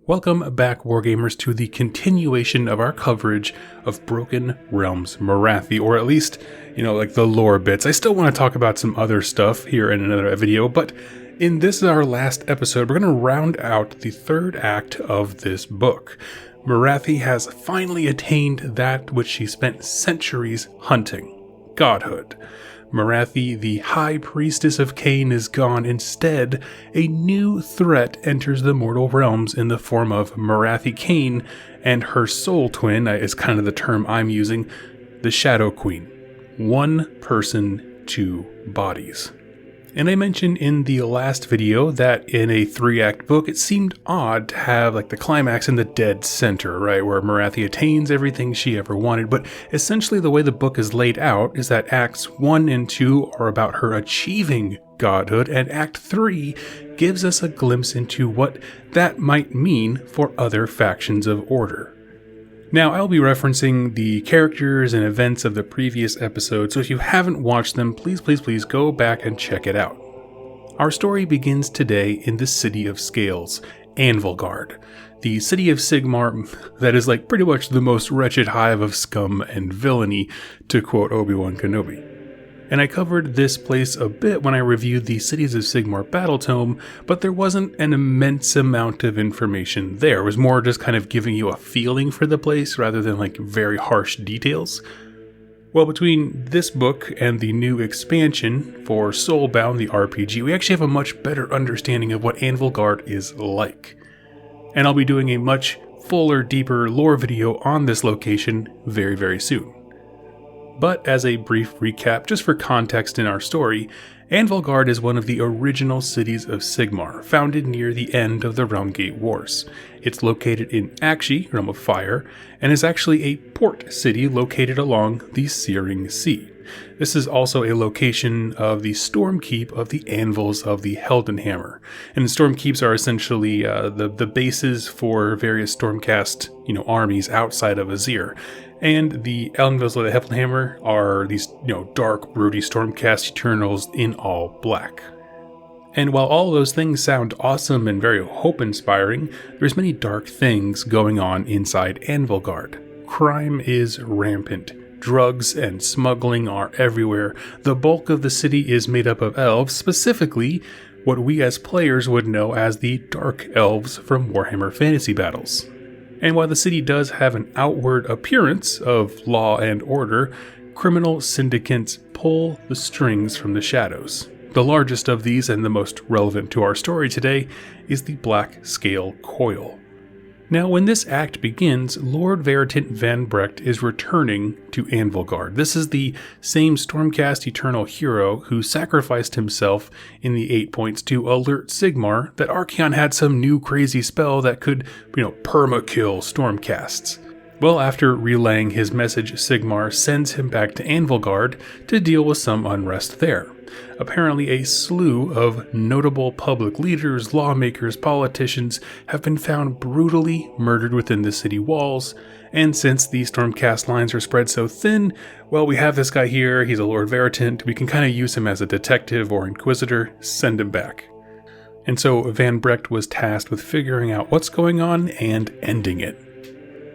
Welcome back, Wargamers, to the continuation of our coverage of Broken Realms Morathi, or at least, like the lore bits. I still want to talk about some other stuff here in another video, but in this our last episode, we're going to round out the third act of this book. Morathi has finally attained that which she spent centuries hunting: godhood. Morathi, the high priestess of Cain, is gone. Instead, a new threat enters the mortal realms in the form of Morathi Cain and her soul twin, is kind of the term I'm using, the Shadow Queen. One person, two bodies. And I mentioned in the last video that in a 3-act book, it seemed odd to have the climax in the dead center, right, where Morathi attains everything she ever wanted. But essentially the way the book is laid out is that Acts 1 and 2 are about her achieving godhood, and Act 3 gives us a glimpse into what that might mean for other factions of Order. Now, I'll be referencing the characters and events of the previous episode, so if you haven't watched them, please go back and check it out. Our story begins today in the City of Scales, Anvilguard, the city of Sigmar that is pretty much the most wretched hive of scum and villainy, to quote Obi-Wan Kenobi. And I covered this place a bit when I reviewed the Cities of Sigmar Battle Tome, but there wasn't an immense amount of information there. It was more just kind of giving you a feeling for the place rather than very harsh details. Well, between this book and the new expansion for Soulbound, the RPG, we actually have a much better understanding of what Anvilguard is like. And I'll be doing a much fuller, deeper lore video on this location very, very soon. But as a brief recap, just for context in our story, Anvilguard is one of the original cities of Sigmar, founded near the end of the Realmgate Wars. It's located in Akshi, Realm of Fire, and is actually a port city located along the Searing Sea. This is also a location of the Stormkeep of the Anvils of the Heldenhammer. And the Stormkeeps are essentially the bases for various Stormcast armies outside of Azir. And the Anvils of the Heldenhammer are these dark, broody Stormcast Eternals in all black. And while all those things sound awesome and very hope-inspiring, there's many dark things going on inside Anvilguard. Crime is rampant. Drugs and smuggling are everywhere. The bulk of the city is made up of elves, specifically what we as players would know as the Dark Elves from Warhammer Fantasy Battles. And while the city does have an outward appearance of law and order, criminal syndicates pull the strings from the shadows. The largest of these, and the most relevant to our story today, is the Black Scale Coil. Now, when this act begins, Lord Veritant Van Brecht is returning to Anvilguard. This is the same Stormcast Eternal hero who sacrificed himself in the 8 points to alert Sigmar that Archaon had some new crazy spell that could, perma-kill Stormcasts. Well, after relaying his message, Sigmar sends him back to Anvilguard to deal with some unrest there. Apparently, a slew of notable public leaders, lawmakers, politicians have been found brutally murdered within the city walls, and since the Stormcast lines are spread so thin, well, we have this guy here, he's a Lord Veritant, we can kind of use him as a detective or inquisitor, send him back. And so Van Brecht was tasked with figuring out what's going on and ending it.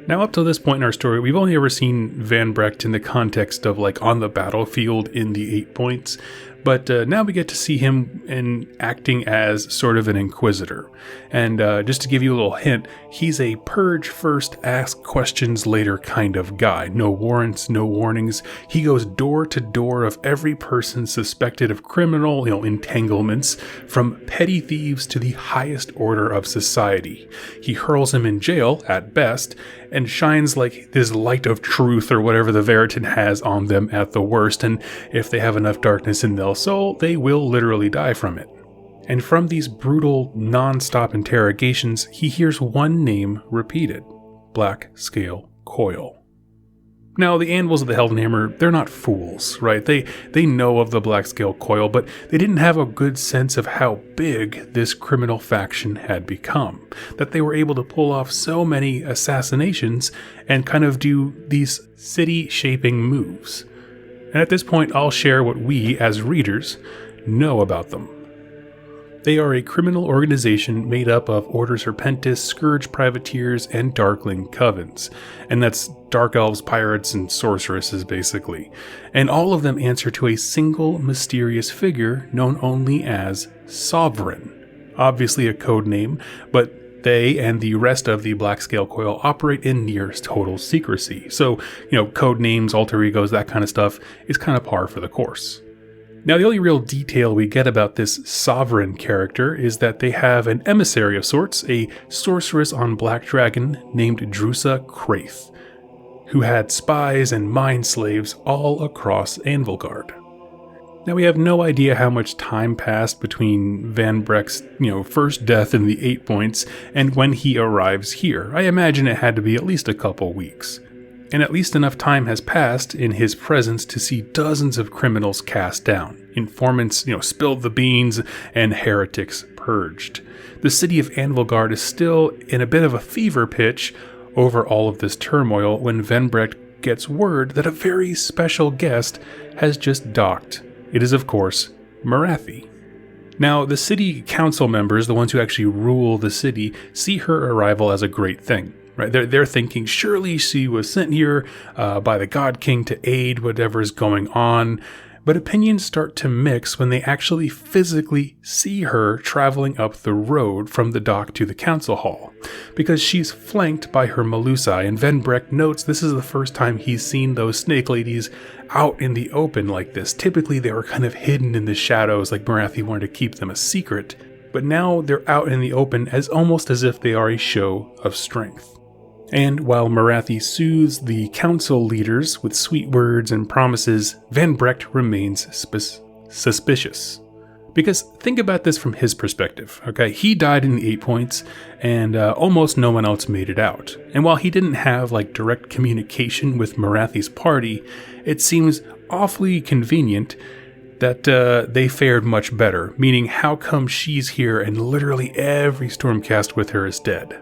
Now, up to this point in our story, we've only ever seen Van Brecht in the context of on the battlefield in the 8 points, but now we get to see him acting as sort of an inquisitor. And just to give you a little hint, he's a purge first, ask questions later kind of guy. No warrants, no warnings. He goes door to door of every person suspected of criminal, entanglements, from petty thieves to the highest order of society. He hurls him in jail, at best, and shines this light of truth or whatever the Veritant has on them at the worst, and if they have enough darkness in their soul, they will literally die from it. And from these brutal, non-stop interrogations, he hears one name repeated: Black Scale Coil. Now, the Anvils of the Heldenhammer, they're not fools, right? They know of the Black Scale Coil, but they didn't have a good sense of how big this criminal faction had become, that they were able to pull off so many assassinations and kind of do these city-shaping moves. And at this point, I'll share what we, as readers, know about them. They are a criminal organization made up of Order Serpentis, Scourge Privateers, and Darkling Covens. And that's Dark Elves, Pirates, and Sorceresses, basically. And all of them answer to a single mysterious figure known only as Sovereign. Obviously a code name, but they and the rest of the Black Scale Coil operate in near total secrecy. So, code names, alter egos, that kind of stuff is kind of par for the course. Now, the only real detail we get about this Sovereign character is that they have an emissary of sorts, a sorceress on Black Dragon named Drusa Kraith, who had spies and mind slaves all across Anvilguard. Now, we have no idea how much time passed between Van Brecht's, first death in the 8 points and when he arrives here. I imagine it had to be at least a couple weeks. And at least enough time has passed in his presence to see dozens of criminals cast down, informants, spilled the beans, and heretics purged. The city of Anvilguard is still in a bit of a fever pitch over all of this turmoil when Venbrecht gets word that a very special guest has just docked. It is, of course, Morathi. Now, the city council members, the ones who actually rule the city, see her arrival as a great thing. Right? They're thinking, surely she was sent here by the God King to aid whatever's going on. But opinions start to mix when they actually physically see her traveling up the road from the dock to the council hall, because she's flanked by her Melusai, and Venbrecht notes this is the first time he's seen those snake ladies out in the open like this. Typically they were kind of hidden in the shadows, like Morathi wanted to keep them a secret, but now they're out in the open almost as if they are a show of strength. And while Morathi soothes the council leaders with sweet words and promises, Venbrecht remains suspicious. Because think about this from his perspective, okay? He died in the 8 points, and almost no one else made it out. And while he didn't have direct communication with Morathi's party, it seems awfully convenient that they fared much better, meaning how come she's here and literally every Stormcast with her is dead?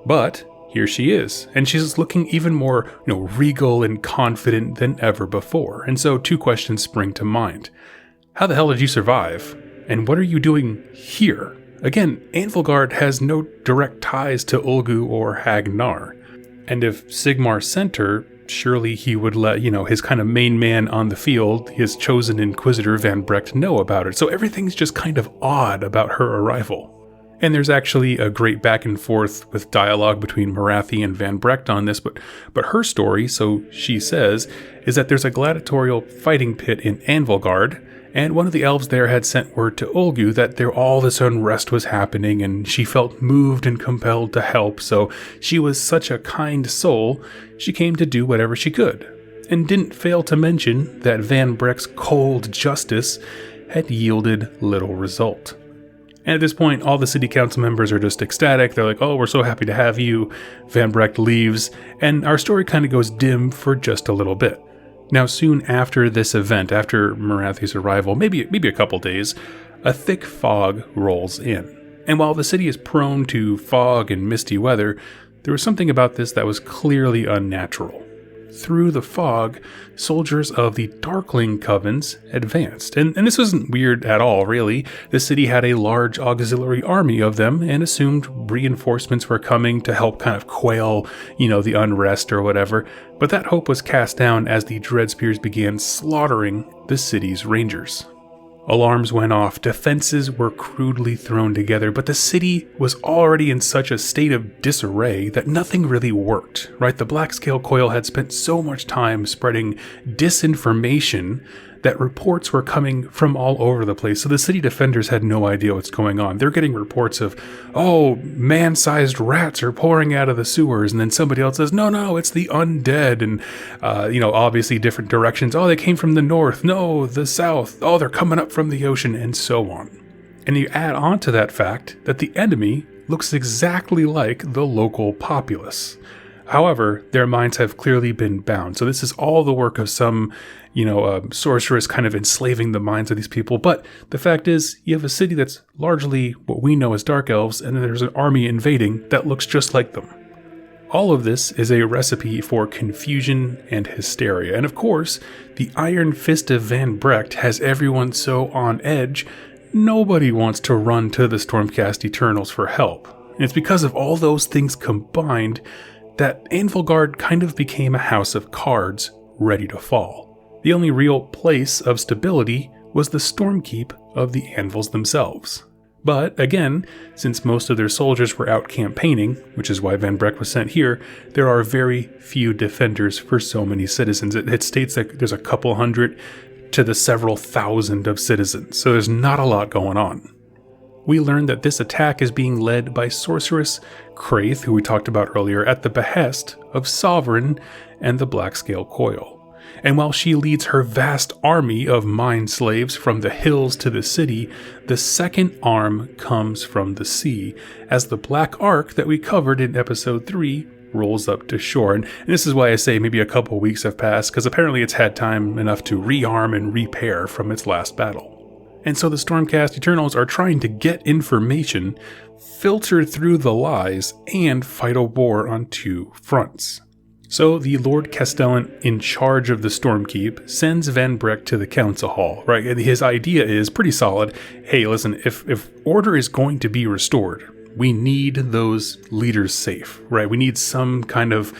But here she is, and she's looking even more, regal and confident than ever before. And so 2 questions spring to mind. How the hell did you survive? And what are you doing here? Again, Anvilguard has no direct ties to Ulgu or Hagnar. And if Sigmar sent her, surely he would let, his kind of main man on the field, his chosen inquisitor Venbrecht, know about it. So everything's just kind of odd about her arrival. And there's actually a great back and forth with dialogue between Morathi and Venbrecht on this, but her story, so she says, is that there's a gladiatorial fighting pit in Anvilguard, and one of the elves there had sent word to Ulgu that all this unrest was happening, and she felt moved and compelled to help, so she was such a kind soul, she came to do whatever she could, and didn't fail to mention that Venbrecht's cold justice had yielded little result. And at this point, all the city council members are just ecstatic. They're like, oh, we're so happy to have you. Venbrecht leaves, and our story kind of goes dim for just a little bit. Now, soon after this event, after Morathi's arrival, maybe a couple days, a thick fog rolls in. And while the city is prone to fog and misty weather, there was something about this that was clearly unnatural. Through the fog, soldiers of the Darkling Covens advanced. And this wasn't weird at all, really. The city had a large auxiliary army of them and assumed reinforcements were coming to help kind of quail, the unrest or whatever. But that hope was cast down as the Dreadspears began slaughtering the city's rangers. Alarms went off, defenses were crudely thrown together, but the city was already in such a state of disarray that nothing really worked, right? The Black Scale Coil had spent so much time spreading disinformation that reports were coming from all over the place, so the city defenders had no idea what's going on. They're getting reports of, man-sized rats are pouring out of the sewers, and then somebody else says, no, it's the undead, and, obviously different directions. Oh, they came from the north. No, the south. Oh, they're coming up from the ocean, and so on. And you add on to that fact that the enemy looks exactly like the local populace. However, their minds have clearly been bound. So this is all the work of some, sorceress kind of enslaving the minds of these people. But the fact is, you have a city that's largely what we know as Dark Elves, and then there's an army invading that looks just like them. All of this is a recipe for confusion and hysteria. And of course, the Iron Fist of Venbrecht has everyone so on edge, nobody wants to run to the Stormcast Eternals for help. And it's because of all those things combined that Anvilguard kind of became a house of cards ready to fall. The only real place of stability was the Stormkeep of the Anvils themselves. But again, since most of their soldiers were out campaigning, which is why Van Brecht was sent here, there are very few defenders for so many citizens. It states that there's a couple hundred to the several thousand of citizens, so there's not a lot going on. We learned that this attack is being led by sorceress Kraith, who we talked about earlier, at the behest of Sovereign and the Blackscale Coil. And while she leads her vast army of mind slaves from the hills to the city, the second arm comes from the sea, as the Black Ark that we covered in episode 3 rolls up to shore. And this is why I say maybe a couple weeks have passed, because apparently it's had time enough to rearm and repair from its last battle. And so the Stormcast Eternals are trying to get information, filter through the lies, and fight a war on two fronts. So the Lord Castellan, in charge of the Stormkeep, sends Van Brecht to the council hall, right? And his idea is pretty solid. Hey, listen, if order is going to be restored, we need those leaders safe, right? We need some kind of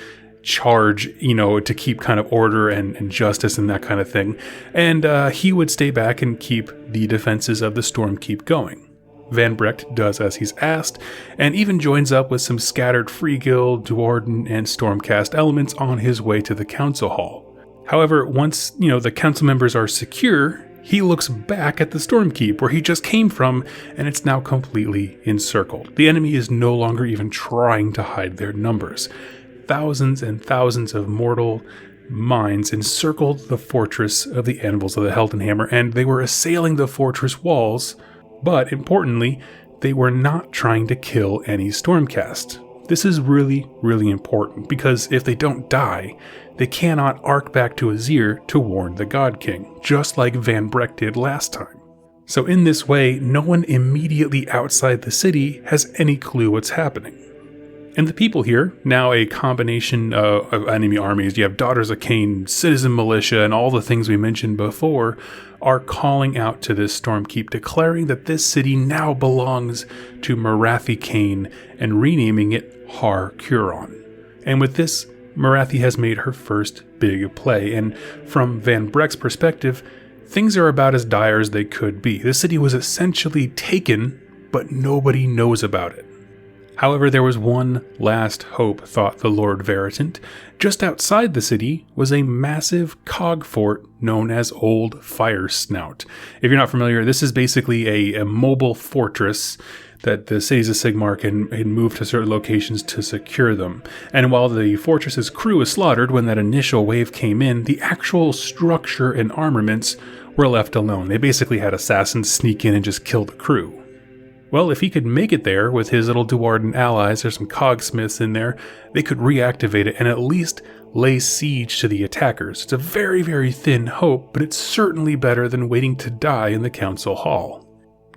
charge, to keep kind of order and justice and that kind of thing. And he would stay back and keep the defenses of the Stormkeep going. Van Brecht does as he's asked, and even joins up with some scattered Free Guild, Duarden, and Stormcast elements on his way to the council hall. However, once, the council members are secure, he looks back at the Stormkeep where he just came from, and it's now completely encircled. The enemy is no longer even trying to hide their numbers. Thousands and thousands of mortal minds encircled the fortress of the Anvils of the Heldenhammer, and they were assailing the fortress walls. But importantly, they were not trying to kill any Stormcast. This is really, really important, because if they don't die, they cannot arc back to Azir to warn the God King, just like Van Brecht did last time. So in this way, no one immediately outside the city has any clue what's happening. And the people here, now a combination of enemy armies, you have Daughters of Cain, Citizen Militia, and all the things we mentioned before, are calling out to this Stormkeep, declaring that this city now belongs to Morathi Cain and renaming it Har Curon. And with this, Morathi has made her first big play, and from Van Brecht's perspective, things are about as dire as they could be. The city was essentially taken, but nobody knows about it. However, there was one last hope, thought the Lord Veritant. Just outside the city was a massive cog fort known as Old Fire Snout. If you're not familiar, this is basically a mobile fortress that the cities of Sigmar can move to certain locations to secure them. And while the fortress's crew was slaughtered when that initial wave came in, the actual structure and armaments were left alone. They basically had assassins sneak in and just kill the crew. Well, if he could make it there with his little Duarden allies, there's some cogsmiths in there, they could reactivate it and at least lay siege to the attackers. It's a very, very thin hope, but it's certainly better than waiting to die in the council hall.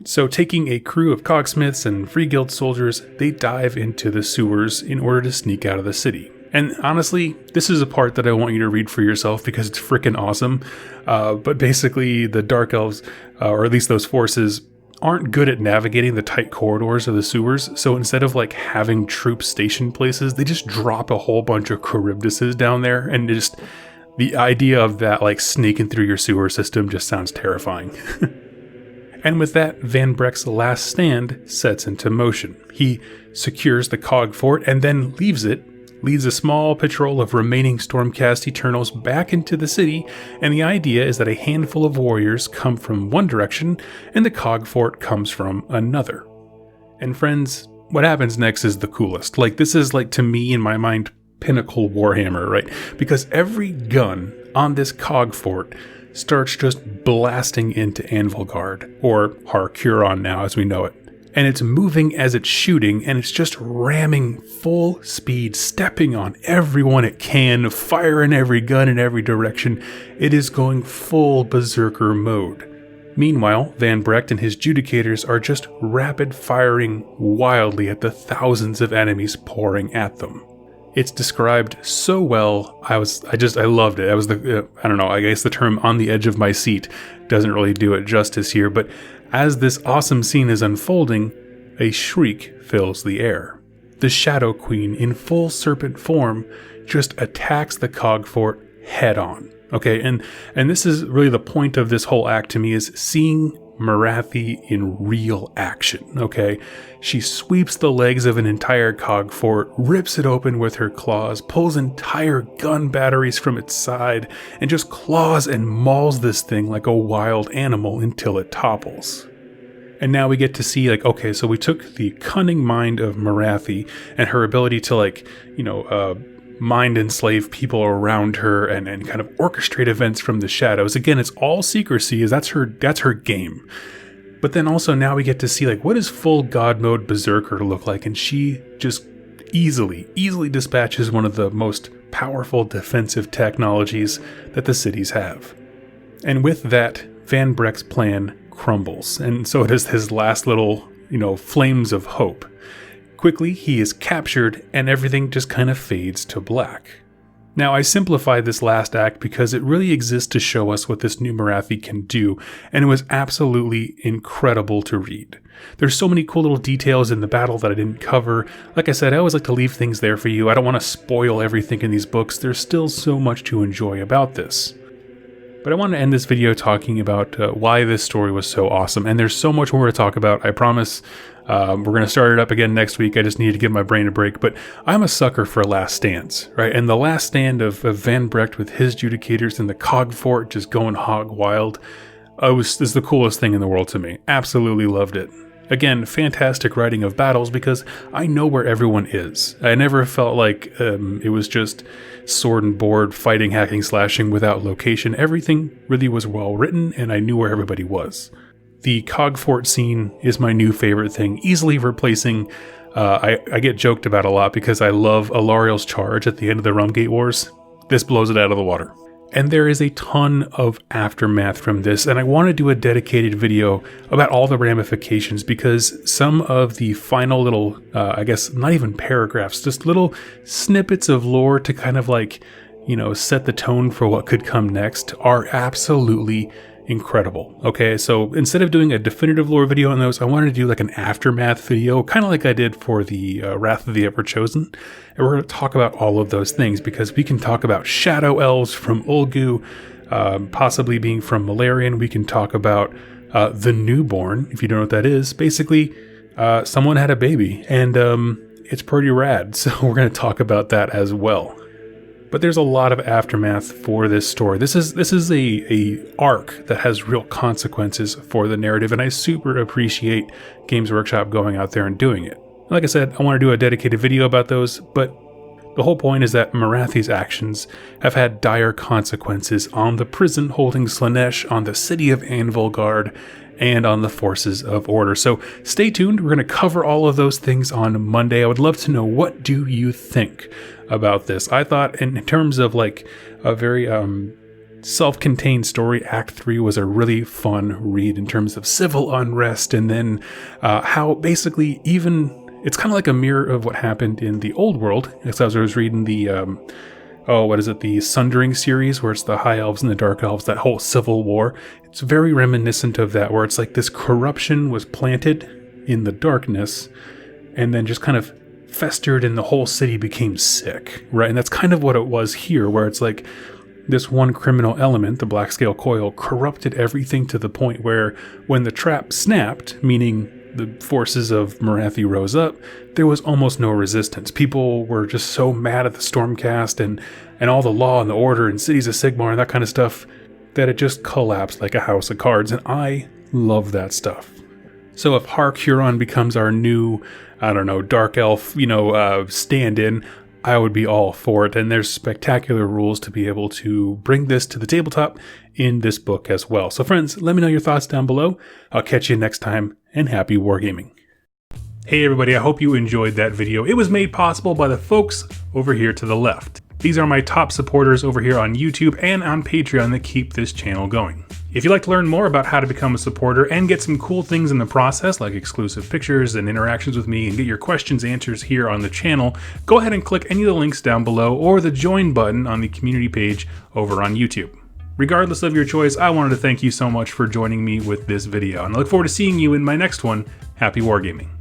So taking a crew of cogsmiths and Free Guild soldiers, they dive into the sewers in order to sneak out of the city. And honestly, this is a part that I want you to read for yourself because it's freaking awesome. But basically, the Dark Elves, or at least those forces, aren't good at navigating the tight corridors of the sewers, so instead of having troops stationed places, they just drop a whole bunch of Charybdises down there, and just the idea of that snaking through your sewer system just sounds terrifying. And with that, Van Brecht's last stand sets into motion. He secures the cog fort and then leaves it, leads a small patrol of remaining Stormcast Eternals back into the city, and the idea is that a handful of warriors come from one direction and the cog fort comes from another. And friends, what happens next is the coolest. This is to me, in my mind, pinnacle Warhammer, right? Because every gun on this cog fort starts just blasting into Anvilguard, or Har Curon now as we know it. And it's moving as it's shooting, and it's just ramming full speed, stepping on everyone it can, firing every gun in every direction. It is going full berserker mode. Meanwhile, Van Brecht and his Judicators are just rapid firing wildly at the thousands of enemies pouring at them. It's described so well. I loved it. I was I don't know, I guess the term on the edge of my seat doesn't really do it justice here, but As this awesome scene is unfolding, a shriek fills the air. The Shadow Queen, in full serpent form, just attacks the cog fort head on. Okay, and this is really the point of this whole act to me, is seeing Morathi in real action, okay? She sweeps the legs of an entire cog fort, rips it open with her claws, pulls entire gun batteries from its side, and just claws and mauls this thing like a wild animal until it topples. And now we get to see, like, okay, so we took the cunning mind of Morathi and her ability to, like, mind enslave people around her and kind of orchestrate events from the shadows. Again, it's all secrecy, that's her game. But then also now we get to see, like, what does full god mode berserker look like? And she just easily dispatches one of the most powerful defensive technologies that the cities have. And with that, Van Brecht's plan crumbles, and so does his last little, flames of hope. Quickly, he is captured, and everything just kind of fades to black. Now, I simplified this last act because it really exists to show us what this new Morathi can do, and it was absolutely incredible to read. There's so many cool little details in the battle that I didn't cover. Like I said, I always like to leave things there for you. I don't want to spoil everything in these books. There's still so much to enjoy about this. But I want to end this video talking about why this story was so awesome, and there's so much more to talk about, I promise. We're going to start it up again next week. I just needed to give my brain a break, but I'm a sucker for Last Stands, right? And the last stand of Van Brecht with his Judicators in the cog fort just going hog wild, is the coolest thing in the world to me. Absolutely loved it. Again, fantastic writing of battles because I know where everyone is. I never felt like it was just sword and board, fighting, hacking, slashing without location. Everything really was well written, and I knew where everybody was. The cog fort scene is my new favorite thing, easily replacing, I get joked about a lot because I love Alariel's charge at the end of the Rumgate Wars. This blows it out of the water. And there is a ton of aftermath from this, and I want to do a dedicated video about all the ramifications because some of the final little, I guess not even paragraphs, just little snippets of lore to kind of like, set the tone for what could come next are absolutely incredible. Okay, so instead of doing a definitive lore video on those, I wanted to do like an aftermath video, kind of like I did for the Wrath of the Everchosen. And we're going to talk about all of those things because we can talk about shadow elves from Ulgu, possibly being from Malarian. We can talk about the newborn, if you don't know what that is. Basically, someone had a baby, and it's pretty rad. So we're going to talk about that as well. But there's a lot of aftermath for this story. This is a arc that has real consequences for the narrative, and I super appreciate Games Workshop going out there and doing it. Like I said, I want to do a dedicated video about those, but the whole point is that Morathi's actions have had dire consequences on the prison holding Slaanesh, on the city of Anvilguard, and on the forces of order. So stay tuned. We're going to cover all of those things on Monday. I would love to know, what do you think about this? I thought in terms of like a very self-contained story, Act 3 was a really fun read in terms of civil unrest, and then how basically even it's kind of like a mirror of what happened in the old world. As I was reading the the Sundering series, where it's the High Elves and the Dark Elves, that whole civil war. It's very reminiscent of that, where it's like this corruption was planted in the darkness and then just kind of festered and the whole city became sick, right? And that's kind of what it was here, where it's like this one criminal element, the Black Scale Coil, corrupted everything to the point where when the trap snapped, meaning the forces of Morathi rose up, there was almost no resistance. People were just so mad at the Stormcast and all the law and the order and cities of Sigmar and that kind of stuff that it just collapsed like a house of cards, and I love that stuff. So if Hark Huron becomes our new, dark elf, stand-in, I would be all for it, and there's spectacular rules to be able to bring this to the tabletop in this book as well. So friends, let me know your thoughts down below. I'll catch you next time, and happy wargaming. Hey everybody, I hope you enjoyed that video. It was made possible by the folks over here to the left. These are my top supporters over here on YouTube and on Patreon that keep this channel going. If you'd like to learn more about how to become a supporter and get some cool things in the process, like exclusive pictures and interactions with me, and get your questions answered here on the channel, go ahead and click any of the links down below or the join button on the community page over on YouTube. Regardless of your choice, I wanted to thank you so much for joining me with this video, and I look forward to seeing you in my next one. Happy wargaming.